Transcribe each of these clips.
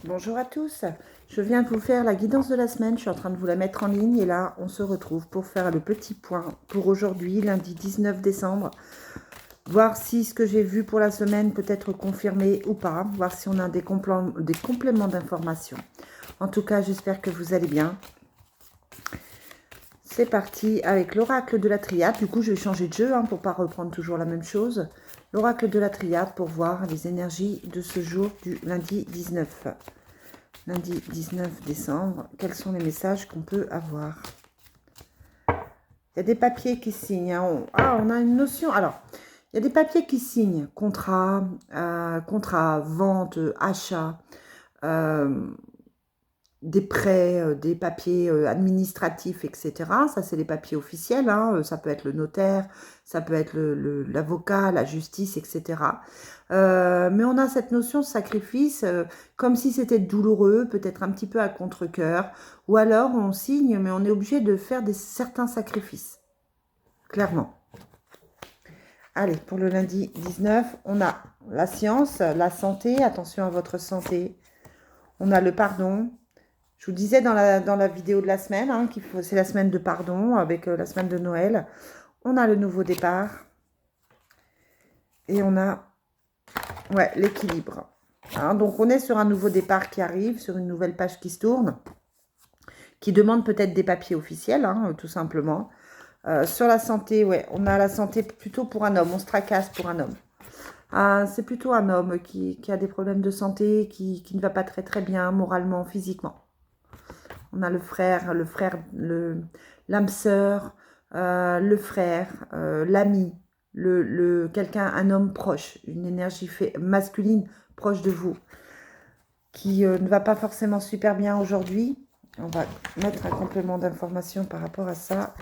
Bonjour à tous, je viens de vous faire la guidance de la semaine, je suis en train de vous la mettre en ligne et là on se retrouve pour faire le petit point pour aujourd'hui, lundi 19 décembre, voir si ce que j'ai vu pour la semaine peut être confirmé ou pas, voir si on a des compléments d'informations. En tout cas, j'espère que vous allez bien. C'est parti avec l'oracle de la triade, du coup je vais changer de jeu pour ne pas reprendre toujours la même chose. L'oracle de la triade pour voir les énergies de ce jour du lundi 19. Lundi 19 décembre, quels sont les messages qu'on peut avoir? Il y a des papiers qui signent. On a une notion. Alors, il y a des papiers qui signent. Contrat, vente, achat, des prêts, des papiers administratifs, etc. Ça, c'est les papiers officiels. Ça peut être le notaire, ça peut être l'avocat, la justice, etc. Mais on a cette notion de sacrifice comme si c'était douloureux, peut-être un petit peu à contre-cœur. Ou alors, on signe, mais on est obligé de faire certains sacrifices. Clairement. Allez, pour le lundi 19, on a la science, la santé. Attention à votre santé. On a le pardon. Je vous disais dans la vidéo de la semaine, c'est la semaine de pardon avec la semaine de Noël. On a le nouveau départ. Et on a l'équilibre. Donc on est sur un nouveau départ qui arrive, sur une nouvelle page qui se tourne, qui demande peut-être des papiers officiels, tout simplement. Sur la santé, on a la santé plutôt pour un homme. On se tracasse pour un homme. C'est plutôt un homme qui a des problèmes de santé, qui ne va pas très très bien moralement, physiquement. On a le frère, l'âme sœur, le frère, l'ami, quelqu'un, un homme proche, une énergie masculine proche de vous, qui ne va pas forcément super bien aujourd'hui. On va mettre un complément d'information par rapport à ça.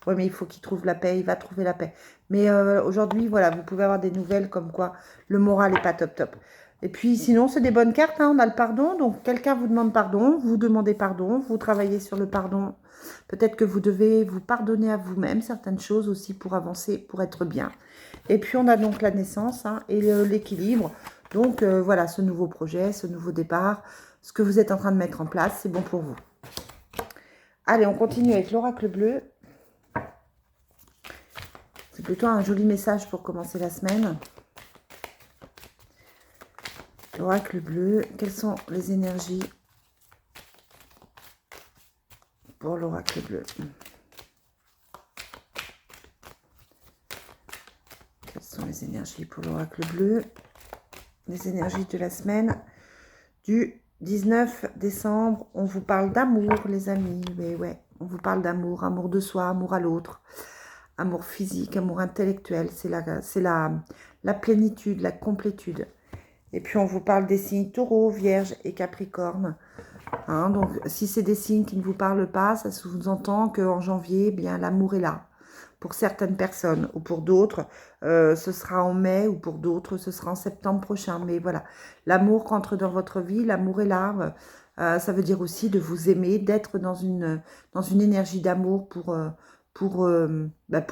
Oui, mais il faut qu'il trouve la paix, il va trouver la paix. Mais aujourd'hui, voilà, vous pouvez avoir des nouvelles comme quoi le moral n'est pas top top. Et puis sinon, c'est des bonnes cartes, on a le pardon. Donc quelqu'un vous demande pardon, vous demandez pardon, vous travaillez sur le pardon. Peut-être que vous devez vous pardonner à vous-même certaines choses aussi pour avancer, pour être bien. Et puis on a donc la naissance et l'équilibre. Donc voilà, ce nouveau projet, ce nouveau départ, ce que vous êtes en train de mettre en place, c'est bon pour vous. Allez, on continue avec l'oracle bleu. C'est plutôt un joli message pour commencer la semaine. L'oracle bleu, quelles sont les énergies pour l'oracle bleu? Quelles sont les énergies pour l'oracle bleu? Les énergies de la semaine du 19 décembre. On vous parle d'amour, les amis. Mais ouais, on vous parle d'amour, amour de soi, amour à l'autre. Amour physique, amour intellectuel. C'est la plénitude, la complétude. Et puis, on vous parle des signes taureau, vierge et capricorne. Donc, si c'est des signes qui ne vous parlent pas, ça sous-entend qu'en janvier, bien l'amour est là. Pour certaines personnes ou pour d'autres, ce sera en mai ou pour d'autres, ce sera en septembre prochain. Mais voilà, l'amour rentre dans votre vie, l'amour est là. Ça veut dire aussi de vous aimer, d'être dans une énergie d'amour pour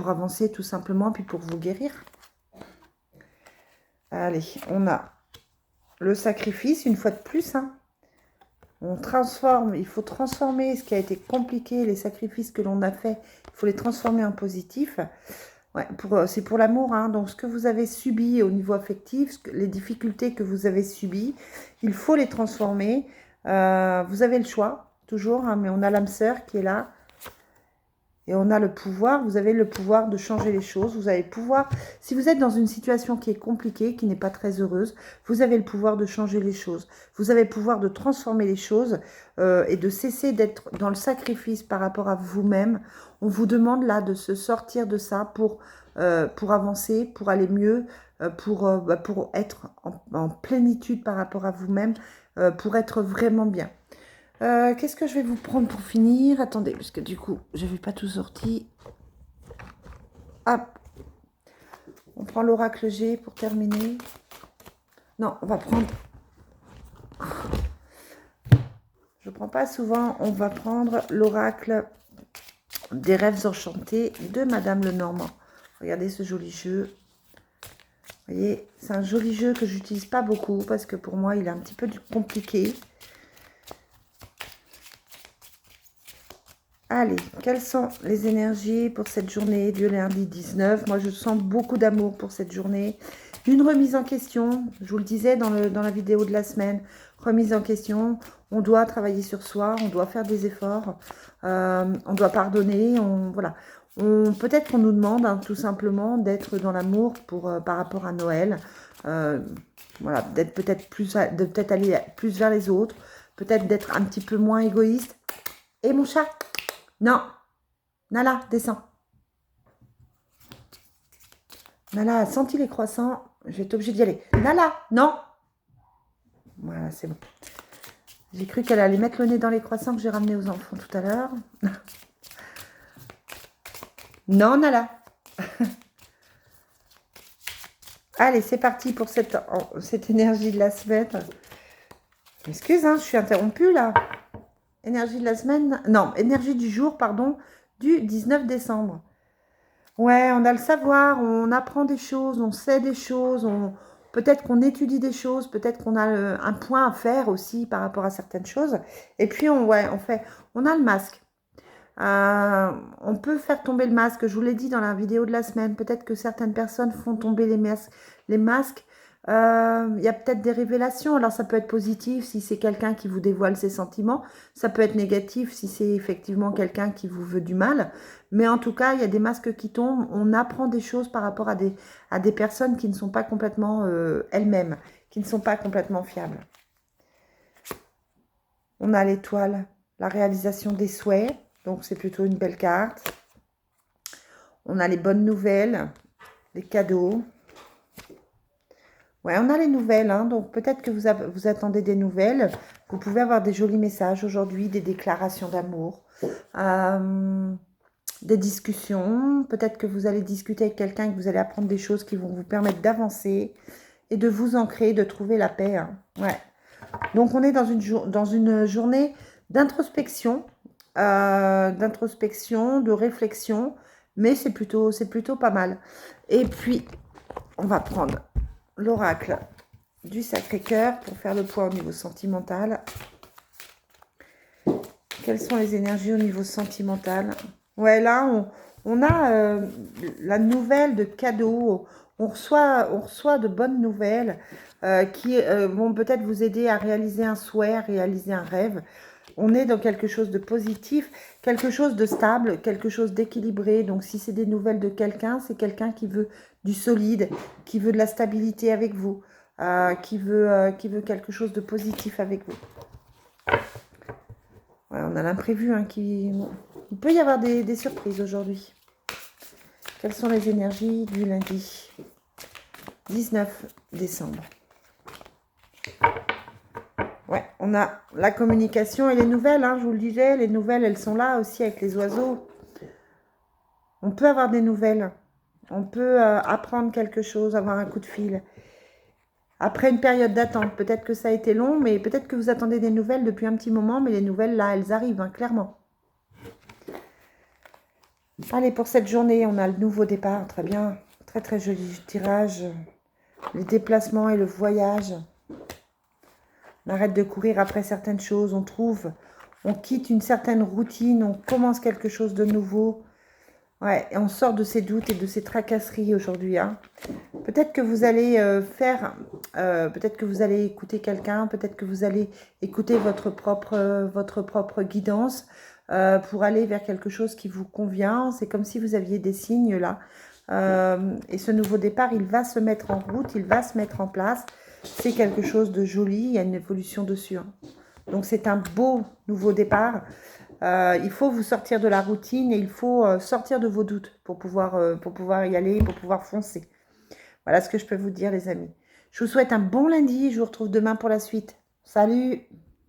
avancer tout simplement, puis pour vous guérir. Allez, on a le sacrifice, une fois de plus. On transforme, il faut transformer ce qui a été compliqué, les sacrifices que l'on a fait, il faut les transformer en positif. Ouais, c'est pour l'amour, donc ce que vous avez subi au niveau affectif, les difficultés que vous avez subies, il faut les transformer. Vous avez le choix, toujours, mais on a l'âme sœur qui est là. Et on a le pouvoir, vous avez le pouvoir de changer les choses. Vous avez le pouvoir, si vous êtes dans une situation qui est compliquée, qui n'est pas très heureuse, vous avez le pouvoir de changer les choses. Vous avez le pouvoir de transformer les choses et de cesser d'être dans le sacrifice par rapport à vous-même. On vous demande là de se sortir de ça pour avancer, pour aller mieux, pour être en plénitude par rapport à vous-même, pour être vraiment bien. Qu'est-ce que je vais vous prendre pour finir? Attendez, parce que du coup, je n'avais pas tout sorti. Hop. On prend l'oracle G pour terminer. Non, on va prendre... Je ne prends pas souvent. On va prendre l'oracle des rêves enchantés de Madame Lenormand. Regardez ce joli jeu. Vous voyez, c'est un joli jeu que j'utilise pas beaucoup parce que pour moi, il est un petit peu compliqué. Allez, quelles sont les énergies pour cette journée du lundi 19? Moi, je sens beaucoup d'amour pour cette journée. Une remise en question, je vous le disais dans la vidéo de la semaine, remise en question. On doit travailler sur soi, on doit faire des efforts, on doit pardonner. Voilà. Peut-être qu'on nous demande tout simplement d'être dans l'amour par rapport à Noël. Voilà, d'être peut-être aller plus vers les autres, peut-être d'être un petit peu moins égoïste. Et mon chat? Non. Nala, descends. Nala a senti les croissants. Je vais être obligée d'y aller. Nala, non. Voilà, c'est bon. J'ai cru qu'elle allait mettre le nez dans les croissants que j'ai ramenés aux enfants tout à l'heure. Non, Nala. Allez, c'est parti pour cette énergie de la semaine. Excuse, hein, je suis interrompue là. Énergie de la semaine. Non, énergie du jour, pardon, du 19 décembre. Ouais, on a le savoir, on apprend des choses, on sait des choses, peut-être qu'on étudie des choses, peut-être qu'on a un point à faire aussi par rapport à certaines choses. Et puis, on a le masque. On peut faire tomber le masque, je vous l'ai dit dans la vidéo de la semaine. Peut-être que certaines personnes font tomber les masques. Il y a peut-être des révélations. Alors, ça peut être positif si c'est quelqu'un qui vous dévoile ses sentiments. Ça peut être négatif si c'est effectivement quelqu'un qui vous veut du mal. Mais en tout cas, il y a des masques qui tombent. On apprend des choses par rapport à des personnes qui ne sont pas complètement elles-mêmes, qui ne sont pas complètement fiables. On a l'étoile, la réalisation des souhaits. Donc, c'est plutôt une belle carte. On a les bonnes nouvelles, les cadeaux. Ouais, on a les nouvelles. Hein, donc, peut-être que vous attendez des nouvelles. Vous pouvez avoir des jolis messages aujourd'hui, des déclarations d'amour, des discussions. Peut-être que vous allez discuter avec quelqu'un et que vous allez apprendre des choses qui vont vous permettre d'avancer et de vous ancrer, de trouver la paix. Hein. Ouais. Donc, on est dans une journée d'introspection. De réflexion, mais c'est plutôt pas mal. Et puis, on va prendre l'oracle du Sacré-Cœur pour faire le point au niveau sentimental. Quelles sont les énergies au niveau sentimental? Ouais, là, on a la nouvelle de cadeaux. On reçoit de bonnes nouvelles qui vont peut-être vous aider à réaliser un souhait, à réaliser un rêve. On est dans quelque chose de positif, quelque chose de stable, quelque chose d'équilibré. Donc, si c'est des nouvelles de quelqu'un, c'est quelqu'un qui veut du solide, qui veut de la stabilité avec vous, qui veut quelque chose de positif avec vous. Ouais, on a l'imprévu. Hein, il peut y avoir des surprises aujourd'hui. Quelles sont les énergies du lundi 19 décembre? Ouais, on a la communication et les nouvelles, hein, je vous le disais, les nouvelles, elles sont là aussi avec les oiseaux. On peut avoir des nouvelles, on peut apprendre quelque chose, avoir un coup de fil. Après une période d'attente, peut-être que ça a été long, mais peut-être que vous attendez des nouvelles depuis un petit moment, mais les nouvelles, là, elles arrivent, hein, clairement. Allez, pour cette journée, on a le nouveau départ, très bien, très très joli tirage. Les déplacements et le voyage. On arrête de courir après certaines choses, on quitte une certaine routine, on commence quelque chose de nouveau. Ouais, et on sort de ces doutes et de ces tracasseries aujourd'hui. Hein. Peut-être que vous allez peut-être que vous allez écouter quelqu'un, peut-être que vous allez écouter votre propre guidance pour aller vers quelque chose qui vous convient. C'est comme si vous aviez des signes là. Et ce nouveau départ, il va se mettre en route, il va se mettre en place. C'est quelque chose de joli, il y a une évolution dessus. Hein. Donc c'est un beau nouveau départ. Il faut vous sortir de la routine et il faut sortir de vos doutes pour pouvoir y aller, pour pouvoir foncer. Voilà ce que je peux vous dire les amis. Je vous souhaite un bon lundi, je vous retrouve demain pour la suite. Salut!